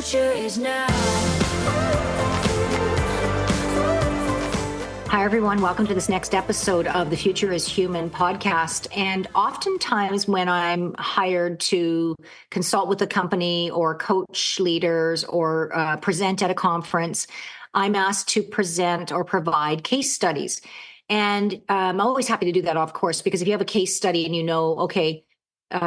future is now. Hi, everyone. Welcome to this next episode of the Future is Human podcast. And oftentimes when I'm hired to consult with a company or coach leaders or present at a conference, I'm asked to present or provide case studies. And I'm always happy to do that, of course, because if you have a case study and you know, okay,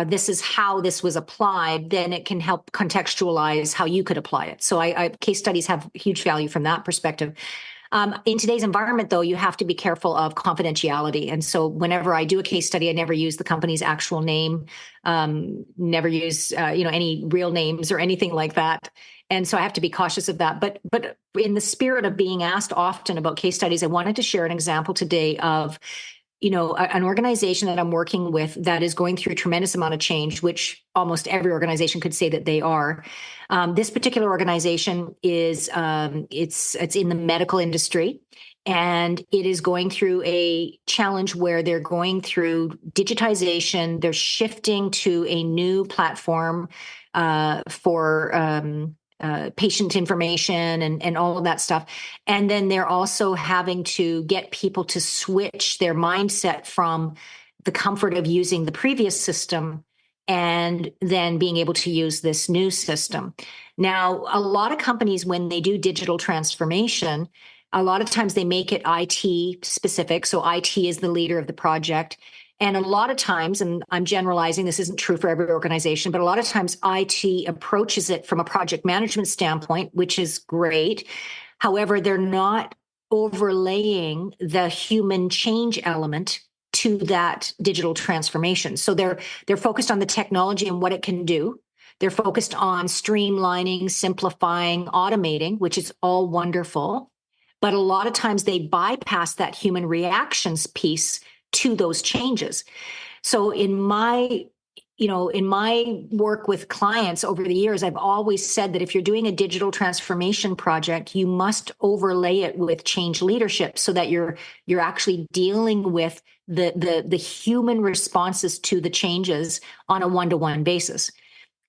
this is how this was applied, then it can help contextualize how you could apply it. So case studies have huge value from that perspective. In today's environment, though, you have to be careful of confidentiality. And so whenever I do a case study, I never use the company's actual name, never use any real names or anything like that. And so I have to be cautious of that. But in the spirit of being asked often about case studies, I wanted to share an example today of an organization that I'm working with that is going through a tremendous amount of change, which almost every organization could say that they are. This particular organization is it's in the medical industry, and it is going through a challenge where they're going through digitization. They're shifting to a new platform for patient information and all of that stuff. And then they're also having to get people to switch their mindset from the comfort of using the previous system and then being able to use this new system. Now, a lot of companies, when they do digital transformation, a lot of times they make it IT specific. So IT is the leader of the project. And a lot of times, and I'm generalizing, this isn't true for every organization, but a lot of times IT approaches it from a project management standpoint, which is great. However, they're not overlaying the human change element to that digital transformation. So they're focused on the technology and what it can do. They're focused on streamlining, simplifying, automating, which is all wonderful. But a lot of times they bypass that human reactions piece to those changes. So in my work with clients over the years, I've always said that if you're doing a digital transformation project, you must overlay it with change leadership so that you're actually dealing with the human responses to the changes on a one-to-one basis.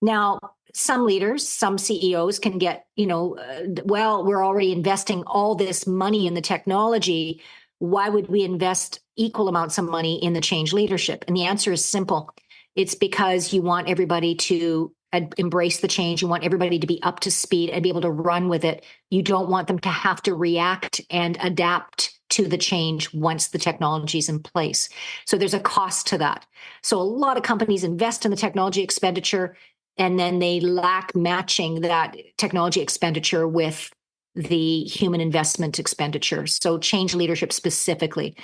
Now, some leaders, some CEOs can get, well, we're already investing all this money in the technology. Why would we invest equal amounts of money in the change leadership? And the answer is simple. It's because you want everybody to embrace the change. You want everybody to be up to speed and be able to run with it. You don't want them to have to react and adapt to the change once the technology is in place. So there's a cost to that. So a lot of companies invest in the technology expenditure, and then they lack matching that technology expenditure with the human investment expenditure. So change leadership specifically.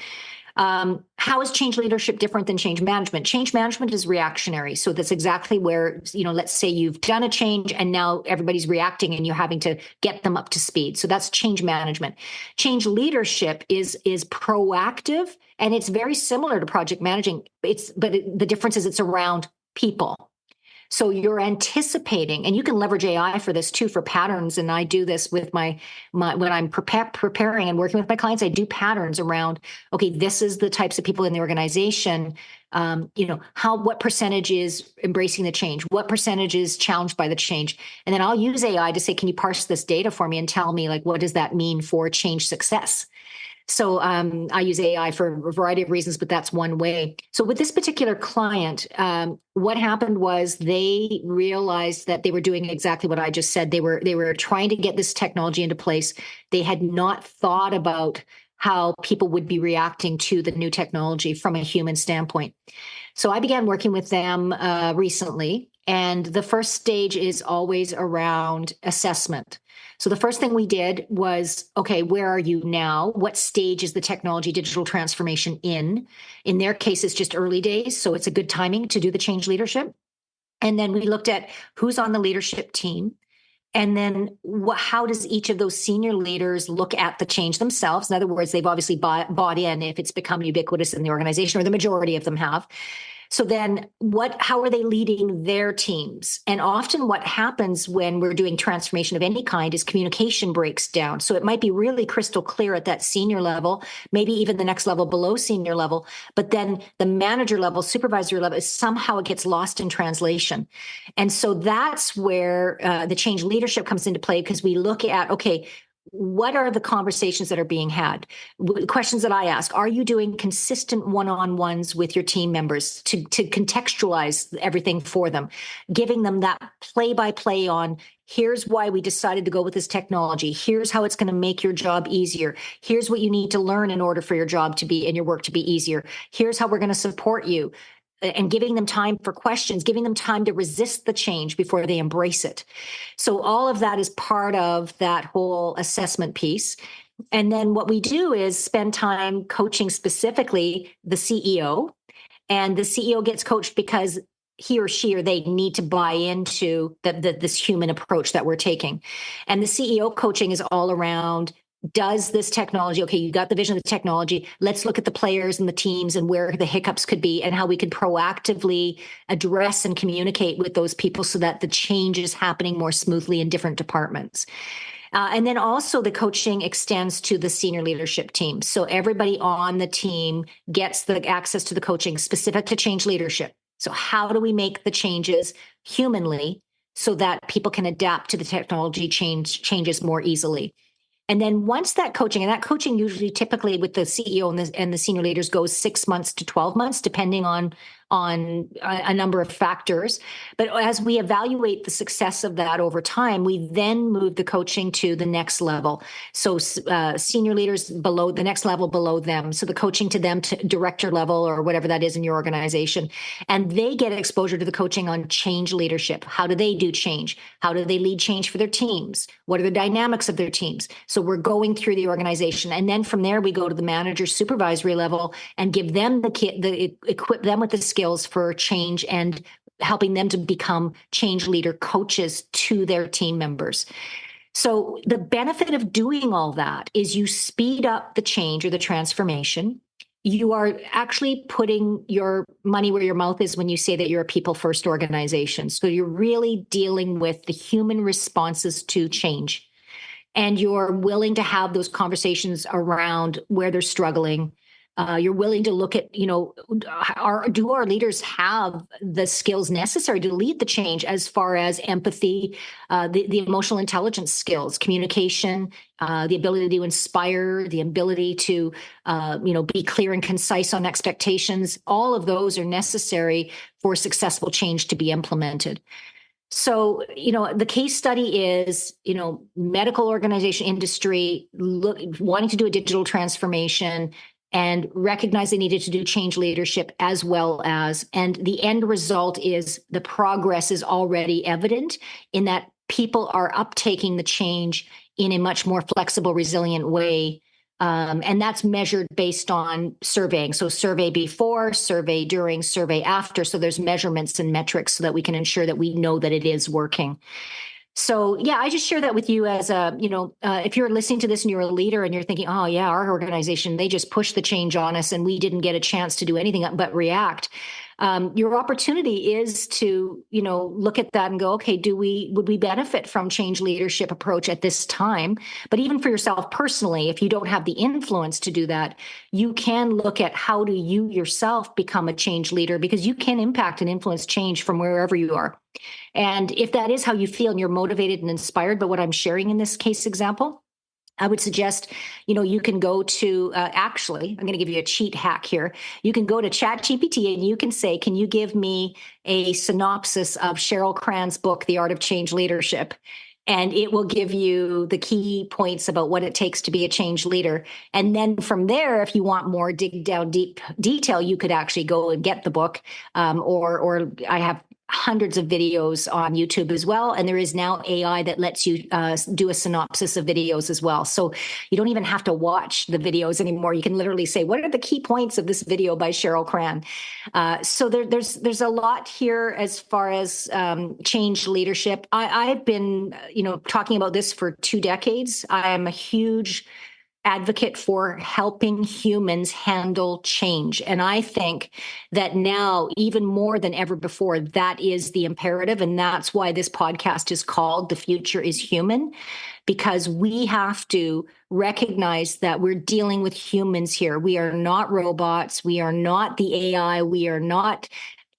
How is change leadership different than change management? Change management is reactionary. So that's exactly where, let's say you've done a change and now everybody's reacting and you're having to get them up to speed. So that's change management. Change leadership is proactive, and it's very similar to project managing. The difference is it's around people. So you're anticipating, and you can leverage AI for this too, for patterns. And I do this with my when I'm preparing and working with my clients, I do patterns around, okay, this is the types of people in the organization. What percentage is embracing the change? What percentage is challenged by the change? And then I'll use AI to say, can you parse this data for me and tell me, what does that mean for change success? So I use AI for a variety of reasons, but that's one way. So with this particular client, what happened was they realized that they were doing exactly what I just said. They were trying to get this technology into place. They had not thought about how people would be reacting to the new technology from a human standpoint. So I began working with them recently, and the first stage is always around assessment. So the first thing we did was, okay, where are you now? What stage is the technology digital transformation in? In their case, it's just early days, so it's a good timing to do the change leadership. And then we looked at who's on the leadership team. And then how does each of those senior leaders look at the change themselves? In other words, they've obviously bought in if it's become ubiquitous in the organization, or the majority of them have. So then how are they leading their teams? And often what happens when we're doing transformation of any kind is communication breaks down. So it might be really crystal clear at that senior level, maybe even the next level below senior level, but then the manager level, supervisory level, somehow it gets lost in translation. And so that's where the change leadership comes into play, because we look at, okay, what are the conversations that are being had? Questions that I ask: are you doing consistent one-on-ones with your team members to contextualize everything for them, giving them that play-by-play on, here's why we decided to go with this technology, here's how it's going to make your job easier, here's what you need to learn in order for your job to be and your work to be easier, here's how we're going to support you, and giving them time for questions, giving them time to resist the change before they embrace it. So all of that is part of that whole assessment piece. And then what we do is spend time coaching specifically the CEO, and the CEO gets coached because he or she or they need to buy into this human approach that we're taking. And the CEO coaching is all around, does this technology, okay, you got the vision of the technology, let's look at the players and the teams and where the hiccups could be and how we could proactively address and communicate with those people so that the change is happening more smoothly in different departments. And then also the coaching extends to the senior leadership team. So everybody on the team gets the access to the coaching specific to change leadership. So how do we make the changes humanly so that people can adapt to the technology changes more easily? And then once that coaching, and that coaching usually typically with the CEO and the senior leaders goes 6 months to 12 months, depending on a number of factors. But as we evaluate the success of that over time, we then move the coaching to the next level. So senior leaders below the next level below them. So the coaching to them to director level or whatever that is in your organization. And they get exposure to the coaching on change leadership. How do they do change? How do they lead change for their teams? What are the dynamics of their teams? So we're going through the organization. And then from there, we go to the manager supervisory level and give them equip them with the skills for change and helping them to become change leader coaches to their team members. So the benefit of doing all that is you speed up the change or the transformation. You are actually putting your money where your mouth is when you say that you're a people first organization. So you're really dealing with the human responses to change. And you're willing to have those conversations around where they're struggling. You're willing to look at, do our leaders have the skills necessary to lead the change as far as empathy, the emotional intelligence skills, communication, the ability to inspire, the ability to, be clear and concise on expectations. All of those are necessary for successful change to be implemented. So, the case study is, medical organization industry wanting to do a digital transformation and recognize they needed to do change leadership as well as, and the end result is the progress is already evident in that people are uptaking the change in a much more flexible, resilient way. And that's measured based on surveying. So survey before, survey during, survey after. So there's measurements and metrics so that we can ensure that we know that it is working. So, yeah, I just share that with you as if you're listening to this and you're a leader and you're thinking, oh, yeah, our organization, they just pushed the change on us and we didn't get a chance to do anything but react. Your opportunity is to, look at that and go, okay, would we benefit from change leadership approach at this time? But even for yourself personally, if you don't have the influence to do that, you can look at how do you yourself become a change leader, because you can impact and influence change from wherever you are. And if that is how you feel and you're motivated and inspired by what I'm sharing in this case example, I would suggest, you can go to, actually, I'm going to give you a cheat hack here. You can go to ChatGPT and you can say, can you give me a synopsis of Cheryl Cran's book, The Art of Change Leadership? And it will give you the key points about what it takes to be a change leader. And then from there, if you want more dig down deep detail, you could actually go and get the book. Or I have hundreds of videos on YouTube as well. And there is now AI that lets you do a synopsis of videos as well. So you don't even have to watch the videos anymore. You can literally say, what are the key points of this video by Cheryl Cran? So there's a lot here as far as change leadership. I've been, talking about this for 2 decades. I am a huge advocate for helping humans handle change. And I think that now, even more than ever before, that is the imperative. And that's why this podcast is called The Future is Human, because we have to recognize that we're dealing with humans here. We are not robots. We are not the AI. We are not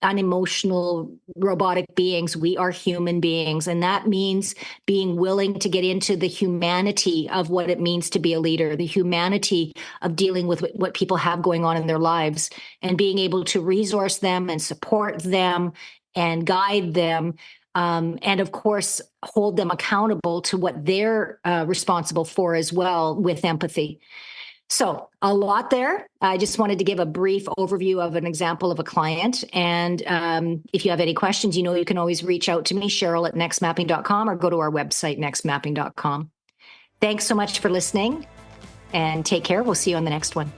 unemotional robotic beings. We are human beings. And that means being willing to get into the humanity of what it means to be a leader, the humanity of dealing with what people have going on in their lives, and being able to resource them and support them and guide them. And of course, hold them accountable to what they're responsible for as well, with empathy. So a lot there. I just wanted to give a brief overview of an example of a client. And if you have any questions, you can always reach out to me, Cheryl@nextmapping.com, or go to our website, nextmapping.com. Thanks so much for listening, and take care. We'll see you on the next one.